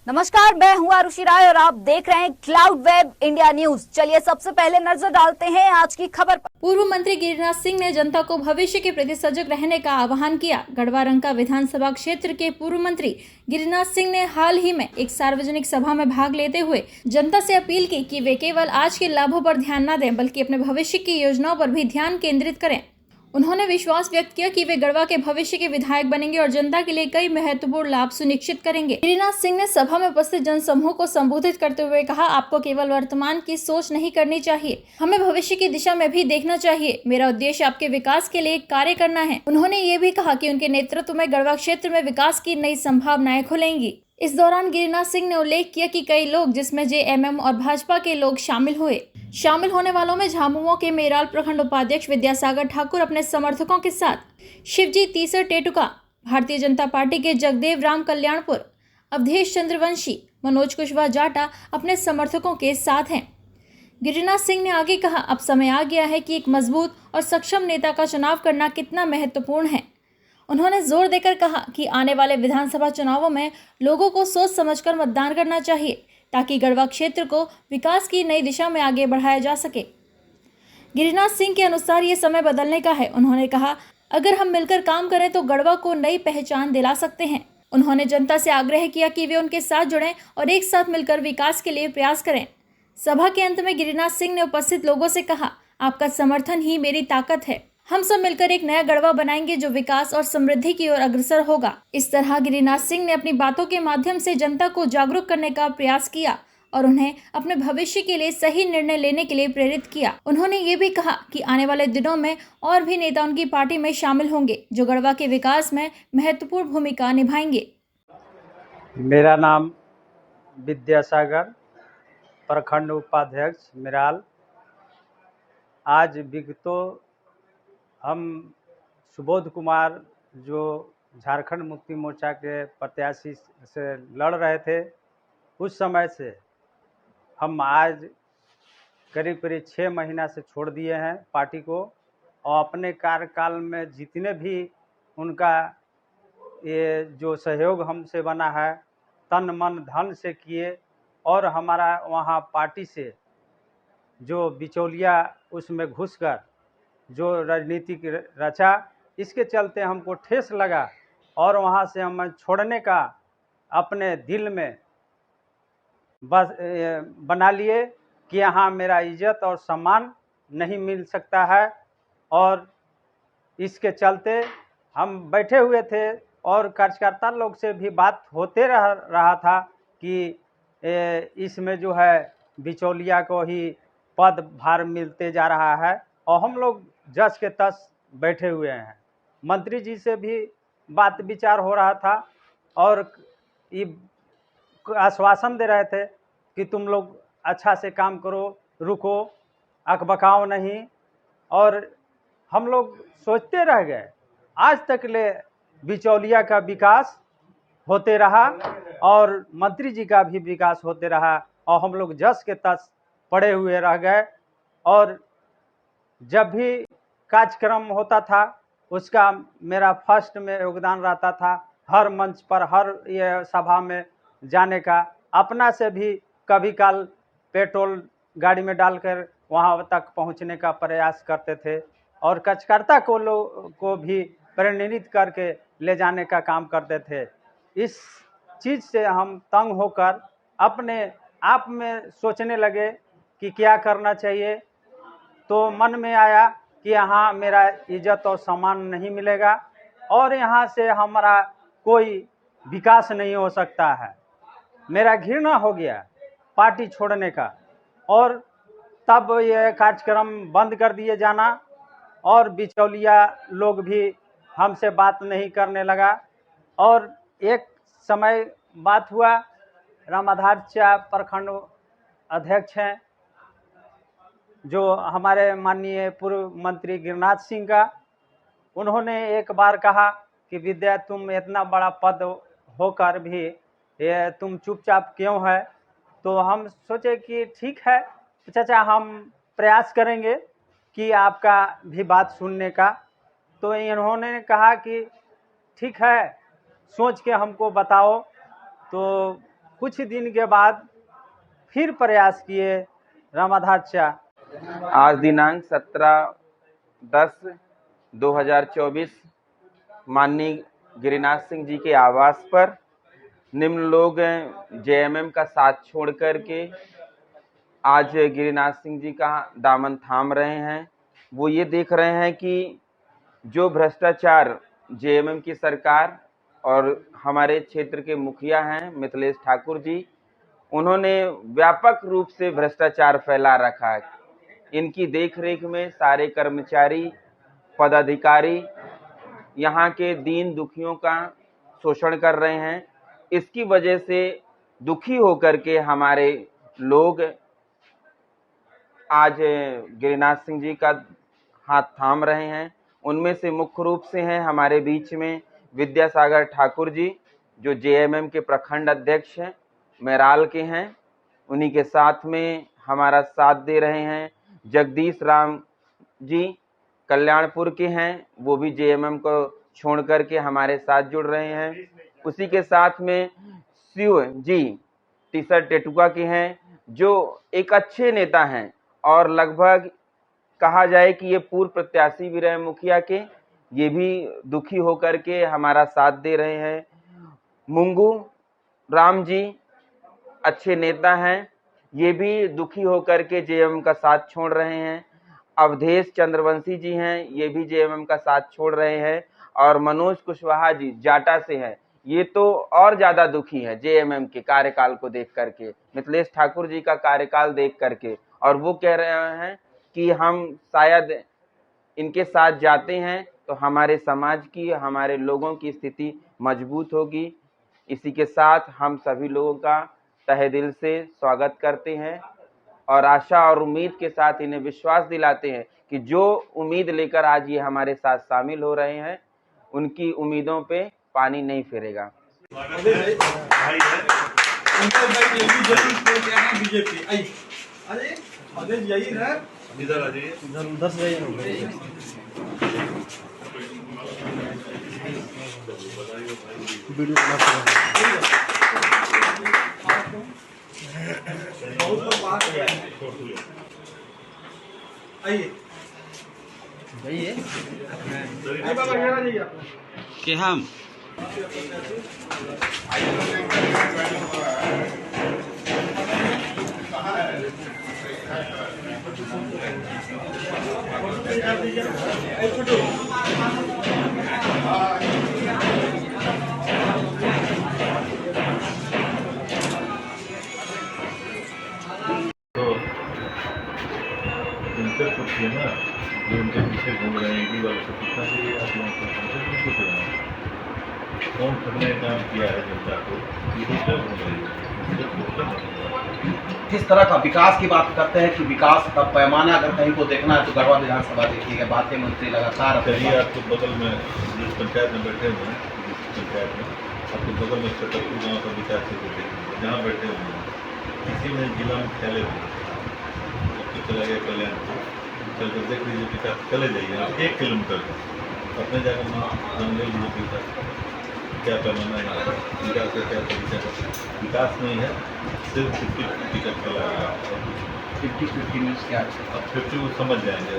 नमस्कार, मैं हूं आरुषि राय और आप देख रहे हैं क्लाउड वेब इंडिया न्यूज। चलिए सबसे पहले नजर डालते हैं आज की खबर पर। पूर्व मंत्री गिरिराज सिंह ने जनता को भविष्य के प्रति सजग रहने का आह्वान किया। गढ़वा रंका विधानसभा क्षेत्र के पूर्व मंत्री गिरिराज सिंह ने हाल ही में एक सार्वजनिक सभा में भाग लेते हुए जनता से अपील की कि वे केवल आज के लाभों पर ध्यान न दें, बल्कि अपने भविष्य की योजनाओं पर भी ध्यान केंद्रित करें। उन्होंने विश्वास व्यक्त किया कि वे गढ़वा के भविष्य के विधायक बनेंगे और जनता के लिए कई महत्वपूर्ण लाभ सुनिश्चित करेंगे। गिरिराज सिंह ने सभा में उपस्थित जनसमूह को संबोधित करते हुए कहा, आपको केवल वर्तमान की सोच नहीं करनी चाहिए, हमें भविष्य की दिशा में भी देखना चाहिए। मेरा उद्देश्य आपके विकास के लिए कार्य करना है। उन्होंने ये भी कहा कि उनके नेतृत्व में गढ़वा क्षेत्र में विकास की नई संभावनाएं खुलेंगी। इस दौरान गिरिराज सिंह ने उल्लेख किया कि कई लोग, जिसमें जेएमएम और भाजपा के लोग शामिल हुए। शामिल होने वालों में झामुमो के मेराल प्रखंड उपाध्यक्ष विद्यासागर ठाकुर अपने समर्थकों के साथ, शिवजी तीसर टेटुका, भारतीय जनता पार्टी के जगदेव राम कल्याणपुर, अवधेश चंद्रवंशी, मनोज कुशवाहा जाटा अपने समर्थकों के साथ हैं। गिरिराज सिंह ने आगे कहा, अब समय आ गया है कि एक मजबूत और सक्षम नेता का चुनाव करना कितना महत्वपूर्ण है। उन्होंने जोर देकर कहा कि आने वाले विधानसभा चुनावों में लोगों को सोच समझकर मतदान करना चाहिए, ताकि गढ़वा क्षेत्र को विकास की नई दिशा में आगे बढ़ाया जा सके। गिरिराज सिंह के अनुसार ये समय बदलने का है। उन्होंने कहा, अगर हम मिलकर काम करें तो गढ़वा को नई पहचान दिला सकते हैं। उन्होंने जनता से आग्रह किया कि वे उनके साथ जुड़ें और एक साथ मिलकर विकास के लिए प्रयास करें। सभा के अंत में गिरिराज सिंह ने उपस्थित लोगों से कहा, आपका समर्थन ही मेरी ताकत है। हम सब मिलकर एक नया गढ़वा बनाएंगे जो विकास और समृद्धि की ओर अग्रसर होगा। इस तरह गिरिराज सिंह ने अपनी बातों के माध्यम से जनता को जागरूक करने का प्रयास किया और उन्हें अपने भविष्य के लिए सही निर्णय लेने के लिए प्रेरित किया। उन्होंने ये भी कहा कि आने वाले दिनों में और भी नेता उनकी पार्टी में शामिल होंगे, जो गढ़वा के विकास में महत्वपूर्ण भूमिका निभाएंगे। मेरा नाम विद्यासागर, प्रखंड उपाध्यक्ष मिराल। आज विगतों हम सुबोध कुमार, जो झारखंड मुक्ति मोर्चा के प्रत्याशी से लड़ रहे थे, उस समय से हम आज करीब 6 महीना से छोड़ दिए हैं पार्टी को, और अपने कार्यकाल में जितने भी उनका ये जो सहयोग हमसे बना है, तन मन धन से किए। और हमारा वहाँ पार्टी से जो बिचौलिया उसमें घुसकर जो राजनीतिक रचा, इसके चलते हमको ठेस लगा और वहाँ से हम छोड़ने का अपने दिल में बस बना लिए कि यहाँ मेरा इज्जत और सम्मान नहीं मिल सकता है। और इसके चलते हम बैठे हुए थे और कार्यकर्ता लोग से भी बात होते रहा था कि इसमें जो है बिचौलिया को ही पद भार मिलते जा रहा है, और हम लोग जस के तस बैठे हुए हैं। मंत्री जी से भी बात विचार हो रहा था और ये आश्वासन दे रहे थे कि तुम लोग अच्छा से काम करो, रुको, अकबकाओ नहीं। और हम लोग सोचते रह गए, आज तक ले बिचौलिया का विकास होते रहा और मंत्री जी का भी विकास होते रहा, और हम लोग जस के तस पड़े हुए रह गए। और जब भी कार्यक्रम होता था उसका मेरा फर्स्ट में योगदान रहता था। हर मंच पर, हर ये सभा में जाने का, अपना से भी कभी काल पेट्रोल गाड़ी में डालकर वहाँ तक पहुँचने का प्रयास करते थे, और कार्यकर्ता को भी प्रेरित करके ले जाने का काम करते थे। इस चीज़ से हम तंग होकर अपने आप में सोचने लगे कि क्या करना चाहिए। तो मन में आया कि यहाँ मेरा इज्जत और सम्मान नहीं मिलेगा और यहाँ से हमारा कोई विकास नहीं हो सकता है। मेरा घृणा हो गया पार्टी छोड़ने का, और तब ये कार्यक्रम बंद कर दिए जाना, और बिचौलिया लोग भी हमसे बात नहीं करने लगा। और एक समय बात हुआ, रामाधारचा प्रखंड अध्यक्ष हैं जो हमारे माननीय पूर्व मंत्री गिरिराज सिंह का, उन्होंने एक बार कहा कि विद्या, तुम इतना बड़ा पद होकर भी ये तुम चुपचाप क्यों है। तो हम सोचे कि ठीक है चाचा, हम प्रयास करेंगे कि आपका भी बात सुनने का। तो इन्होंने कहा कि ठीक है, सोच के हमको बताओ। तो कुछ दिन के बाद फिर प्रयास किए रामाध्याचार्य। आज दिनांक 17/10/2024 माननीय गिरिनाथ सिंह जी के आवास पर निम्न लोग जेएमएम का साथ छोड़ करके आज गिरिनाथ सिंह जी का दामन थाम रहे हैं। वो ये देख रहे हैं कि जो भ्रष्टाचार जेएमएम की सरकार और हमारे क्षेत्र के मुखिया हैं मिथिलेश ठाकुर जी, उन्होंने व्यापक रूप से भ्रष्टाचार फैला रखा है। इनकी देखरेख में सारे कर्मचारी पदाधिकारी यहाँ के दीन दुखियों का शोषण कर रहे हैं। इसकी वजह से दुखी होकर के हमारे लोग आज गिरिनाथ सिंह जी का हाथ थाम रहे हैं। उनमें से मुख्य रूप से हैं हमारे बीच में विद्यासागर ठाकुर जी, जो जेएमएम के प्रखंड अध्यक्ष हैं, मेराल के हैं। उन्हीं के साथ में हमारा साथ दे रहे हैं जगदीश राम जी, कल्याणपुर के हैं, वो भी जेएमएम को छोड़ करके हमारे साथ जुड़ रहे हैं। उसी के साथ में शिव जी टीसर टेटुका के हैं, जो एक अच्छे नेता हैं और लगभग कहा जाए कि ये पूर्व प्रत्याशी भी रहे मुखिया के, ये भी दुखी होकर के हमारा साथ दे रहे हैं। मुंगू राम जी अच्छे नेता हैं, ये भी दुखी होकर के जेएमएम का साथ छोड़ रहे हैं। अवधेश चंद्रवंशी जी हैं, ये भी जेएमएम का साथ छोड़ रहे हैं। और मनोज कुशवाहा जी जाटा से हैं, ये तो और ज्यादा दुखी है जेएमएम के कार्यकाल को देख करके, मिथिलेश ठाकुर जी का कार्यकाल देख करके, और वो कह रहे हैं कि हम शायद इनके साथ जाते हैं तो हमारे समाज की, हमारे लोगों की स्थिति मजबूत होगी। इसी के साथ हम सभी लोगों का तहे दिल से स्वागत करते हैं और आशा और उम्मीद के साथ इन्हें विश्वास दिलाते हैं कि जो उम्मीद लेकर आज ये हमारे साथ शामिल हो रहे हैं, उनकी उम्मीदों पे पानी नहीं फिरेगा। कि हम तो उनसे पूछिए ना, जो उनके पीछे घूम रहे हैं कि वाले से पूछना चाहिए आप लोगों को, उनसे क्यों पूछ रहे हैं? कौन कितने काम किया है जनता को, ये क्यों घूम रही है? उनसे पूछना चाहिए। किस तरह का विकास की बात करते हैं कि विकास का पैमाना अगर कहीं को देखना है तो गढ़वा विधानसभा देखिएगा, बातें मंत्री लगातार। चलिए आपके बगल में जिस पंचायत में बैठे हुए हैं, जिस पंचायत में आपके बगल में छतरपुर गाँव का विकास देखिए, जहाँ बैठे हुए हैं किसी में जिला मुख्यालय में चला गया कल्याणपुर, चल कर देख लीजिए विकास, चले जाइए आप 1 किलोमीटर अपने जाकर जान ले लीजिए विकास क्या पैमाना है, विकास का क्या तरीका है। विकास नहीं है, सिर्फ 50 टिकट चला गया। 50-50 न्यूज़ क्या है? अब 50 वो समझ जाएंगे।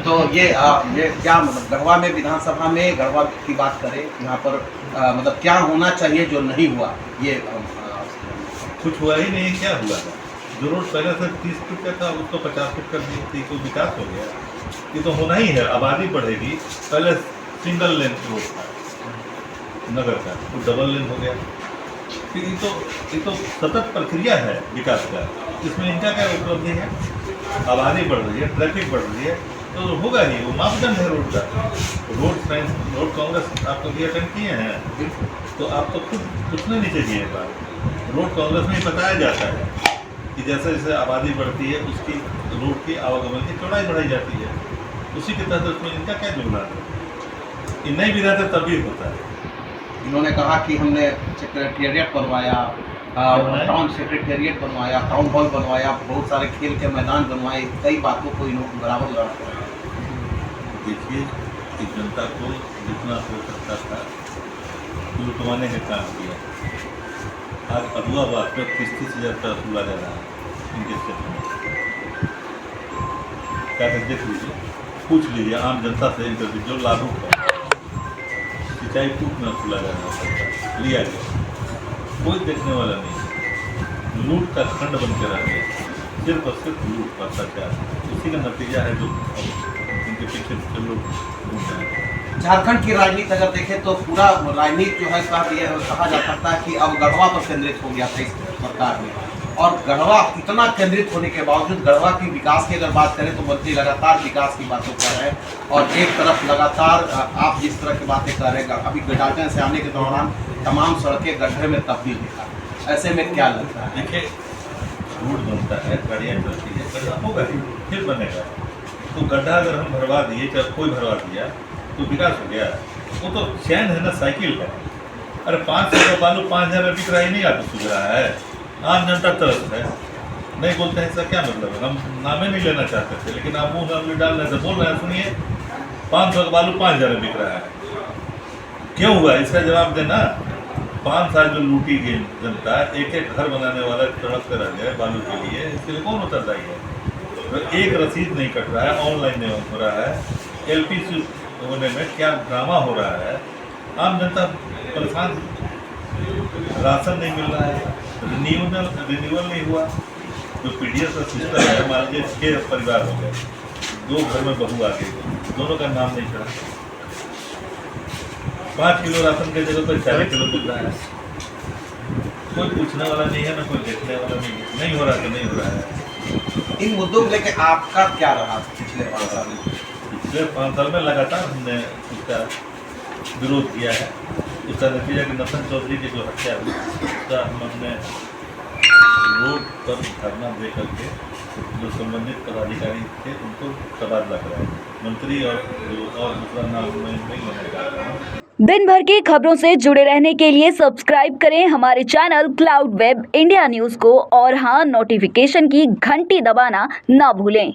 तो ये क्या मतलब गढ़वा में विधानसभा में गढ़वा की बात करें, यहाँ पर मतलब क्या होना चाहिए जो नहीं हुआ? ये कुछ हुआ ही नहीं, क्या हुआ था? जो रोड पहले से 30 फुट का था उसको 50 फुट कर दी थी, कोई विकास हो गया? ये तो होना ही है, आबादी बढ़ेगी। पहले सिंगल लेन रोड था नगर का, वो डबल लेन हो गया। फिर ये तो सतत प्रक्रिया है विकास का, इसमें इनका क्या उपलब्धि है? आबादी बढ़ रही है, ट्रैफिक बढ़ रही है, तो होगा ही, वो मापदंड है रोड का। रोड कांग्रेस आप कभी अटेंड किए हैं तो आप तो खुद कुछ नहीं नीचे किए बात। रोड कांग्रेस में बताया जाता है कि जैसे जैसे आबादी बढ़ती है उसकी रोड की आवागमन की चौड़ाई बढ़ाई जाती है, उसी के तहत उसमें इनका क्या योगदान है? ये नहीं भी रहता तभी होता है। इन्होंने कहा कि हमने सेक्रेटेरिएट बनवाया, टाउन सेक्रेटेरिएट बनवाया, टाउन हॉल बनवाया, बहुत सारे खेल के मैदान बनवाए, कई बातों को इन्होंने बराबर लड़ा। देखिए कि जनता को जितना हो सकता था लुटवाने का काम किया। आज अगुआ बात में 30,000 का वसूला जा रहा है इनके क्षेत्र में। क्या देख लीजिए, पूछ लीजिए आम जनता से, इंटरव्यू जो लागू है सिंचाई कूप में वसूला जा रहा है, लिया गया, कोई देखने वाला नहीं, लूट का खंड बन के रह गया, सिर्फ और सिर्फ लूट भ्रष्टाचार, उसी का नतीजा है जो इनके पीछे लोग घूम रहे हैं। झारखंड की राजनीति अगर देखें तो पूरा राजनीति जो है कहा जा सकता है कि अब गढ़वा पर केंद्रित हो गया था इस सरकार में, और गढ़वा इतना केंद्रित होने के बावजूद गढ़वा की विकास की अगर बात करें तो मंत्री लगातार विकास की बातें कर रहे हैं, और एक तरफ लगातार आप जिस तरह की बातें कर रहे हैं, अभी डाल्टन से आने के दौरान तमाम सड़कें गड्ढे में तब्दील दिखा, ऐसे में क्या लगता है? देखिए, रोड बनता है, गाड़ियाँ चलती है, गड्ढा होगा फिर बनेगा। तो गड्ढा अगर हम भरवा दिए, चाहे कोई भरवा दिया तो विकास हो गया। वो तो चैन है ना, साइकिल है। अरे 500 का बालू 5,000 में बिक रहा ही नहीं, आपको सूझ रहा है? आम जनता तरस है, नहीं बोलते हैं इसका क्या मतलब है? हम नामे नहीं लेना चाहते थे, लेकिन आप मुँह में डाल रहे थे, बोल रहे हैं, सुनिए 500 का बालू 5,000 में बिक रहा है, क्यों हुआ? इसका जवाब देना। 5 साल जो लूटी गई जनता, एक एक घर बनाने वाला तड़प कर रह गया बालू के लिए, इसके लिए कौन उत्तरदायी है? तो एक रसीद नहीं कट रहा है, ऑनलाइन नहीं हो रहा है, LPC होने में क्या ड्रामा हो रहा है, आम जनता परेशान, राशन नहीं मिल रहा है, रिन्यूअल नहीं हुआ, जो PDS का सिस्टम है, मान लीजिए 6 परिवार हो गए, 2 घर में बहू आ गई, दोनों का नाम नहीं चढ़ा, 5 किलो राशन की जगह पर 40 किलो मिल रहा है, कोई पूछने वाला नहीं है ना, कोई देखने वाला नहीं हो रहा तो नहीं हो रहा है। इन मुद्दों को लेकर आपका क्या रहा पिछले 5 साल में? पिछले 5 साल में लगातार हमने उसका विरोध किया है। उसका नतीजा कि नफन चौधरी की जो हत्या हुई, उसका हमने रोड पर धरना दे करके जो संबंधित पदाधिकारी थे उनको तबादला कराया, मंत्री और दूसरा नाम मैं नहीं लेना चाहता हूँ। दिन भर की खबरों से जुड़े रहने के लिए सब्सक्राइब करें हमारे channel cloud web India news को, और हाँ, नोटिफिकेशन की घंटी दबाना ना भूलें।